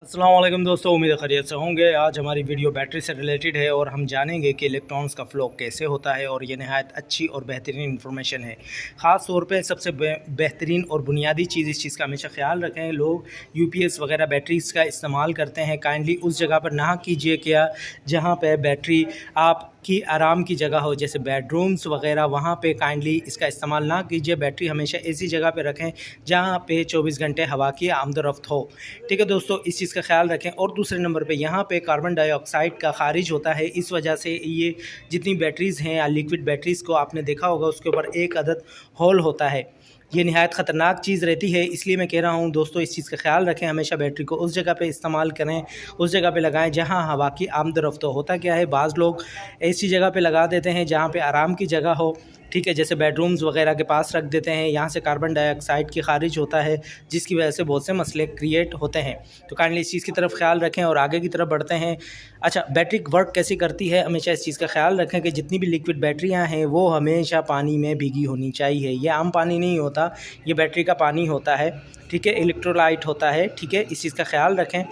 अस्सलाम वालेकुम दोस्तों, उम्मीद है खैरियत से होंगे। आज हमारी वीडियो बैटरी से रिलेटेड है और हम जानेंगे कि इलेक्ट्रॉन्स का फ़्लो कैसे होता है और ये नहायत अच्छी और बेहतरीन इन्फॉर्मेशन है। ख़ास तौर पे सबसे बेहतरीन और बुनियादी चीज़, इस चीज़ का हमेशा ख्याल रखें, लोग यूपीएस वगैरह बैटरीज़ का इस्तेमाल करते हैं, काइंडली उस जगह पर ना कीजिए क्या जहाँ पर बैटरी आपकी आराम की जगह हो, जैसे बेडरूम्स वगैरह, वहाँ पे काइंडली इसका इस्तेमाल ना कीजिए। बैटरी हमेशा ऐसी जगह पे रखें जहाँ पे 24 घंटे हवा की आमदोरफ्त हो। ठीक है दोस्तों, इस चीज़ का ख्याल रखें। और दूसरे नंबर पे यहाँ पे कार्बन डाइऑक्साइड का खारिज होता है, इस वजह से ये जितनी बैटरीज़ हैं या लिक्विड बैटरीज़ को आपने देखा होगा उसके ऊपर एक अदद होल होता है। ये निहायत ख़तरनाक चीज़ रहती है, इसलिए मैं कह रहा हूँ दोस्तों, इस चीज़ का ख्याल रखें। हमेशा बैटरी को उस जगह पे इस्तेमाल करें, उस जगह पे लगाएं जहाँ हवा की आमदोरफ्त हो। होता क्या है, बाज़ लोग ऐसी जगह पे लगा देते हैं जहाँ पे आराम की जगह हो, ठीक है, जैसे बेडरूम्स वगैरह के पास रख देते हैं। यहाँ से कार्बन डाइऑक्साइड की खारिज होता है, जिसकी वजह से बहुत से मसले क्रिएट होते हैं। तो काइंडली इस चीज़ की तरफ ख्याल रखें और आगे की तरफ बढ़ते हैं। अच्छा, बैटरी वर्क कैसे करती है, हमेशा इस चीज़ का ख्याल रखें कि जितनी भी लिक्विड बैटरियाँ हैं वो हमेशा पानी में भीगी होनी चाहिए। ये आम पानी नहीं होता, ये बैटरी का पानी होता है, ठीक है, इलेक्ट्रोलाइट होता है, ठीक है, इस चीज़ का ख्याल रखें।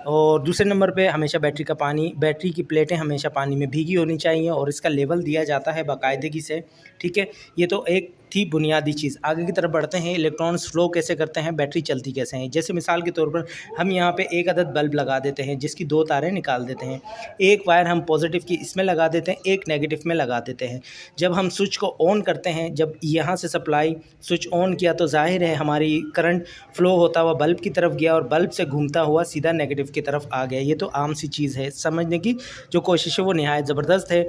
और दूसरे नंबर पे हमेशा बैटरी की प्लेटें हमेशा पानी में भीगी होनी चाहिए और इसका लेवल दिया जाता है बाकायदगी से, ठीक है। ये तो एक थी बुनियादी चीज़। आगे की तरफ बढ़ते हैं, इलेक्ट्रॉन्स फ्लो कैसे करते हैं, बैटरी चलती कैसे हैं। जैसे मिसाल के तौर पर हम यहाँ पे एक अदद बल्ब लगा देते हैं जिसकी दो तारें निकाल देते हैं, एक वायर हम पॉजिटिव की इसमें लगा देते हैं, एक नेगेटिव में लगा देते हैं। जब हम स्विच को ऑन करते हैं, जब यहाँ से सप्लाई स्विच ऑन किया तो जाहिर है हमारी करंट फ्लो होता हुआ बल्ब की तरफ गया और बल्ब से घूमता हुआ सीधा नेगेटिव की तरफ आ गया। ये तो आम सी चीज़ है, समझने की जो कोशिश है वो निहायत ज़बरदस्त है।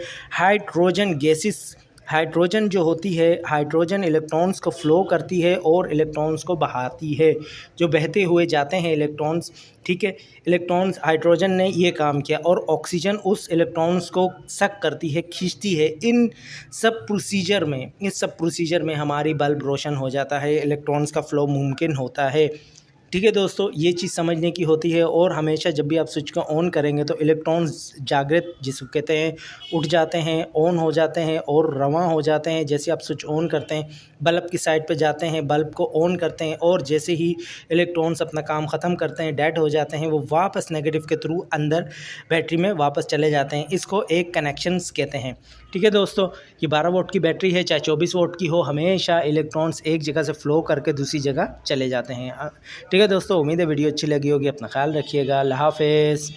हाइड्रोजन जो होती है, हाइड्रोजन इलेक्ट्रॉन्स को फ़्लो करती है और इलेक्ट्रॉन्स को बहाती है, जो बहते हुए जाते हैं इलेक्ट्रॉन्स, ठीक है। इलेक्ट्रॉन्स, हाइड्रोजन ने ये काम किया और ऑक्सीजन उस इलेक्ट्रॉन्स को सक करती है, खींचती है। इस सब प्रोसीजर में हमारी बल्ब रोशन हो जाता है, इलेक्ट्रॉन्स का फ़्लो मुमकिन होता है। ठीक है दोस्तों, ये चीज़ समझने की होती है। और हमेशा जब भी आप स्विच को ऑन करेंगे तो इलेक्ट्रॉन्स जागृत जिसको कहते हैं उठ जाते हैं, ऑन हो जाते हैं और रवां हो जाते हैं। जैसे आप स्विच ऑन करते हैं, बल्ब की साइड पे जाते हैं, बल्ब को ऑन करते हैं और जैसे ही इलेक्ट्रॉन्स अपना काम ख़त्म करते हैं, डेड हो जाते हैं, वो वापस नेगेटिव के थ्रू अंदर बैटरी में वापस चले जाते हैं। इसको एक कनेक्शंस कहते हैं। ठीक है दोस्तों, ये 12 वोल्ट की बैटरी है, चाहे 24 वोल्ट की हो, हमेशा इलेक्ट्रॉन्स एक जगह से फ़्लो करके दूसरी जगह चले जाते हैं। ठीक है दोस्तों, उम्मीद है वीडियो अच्छी लगी होगी। अपना ख्याल रखिएगा। अल्लाह हाफ़िज़।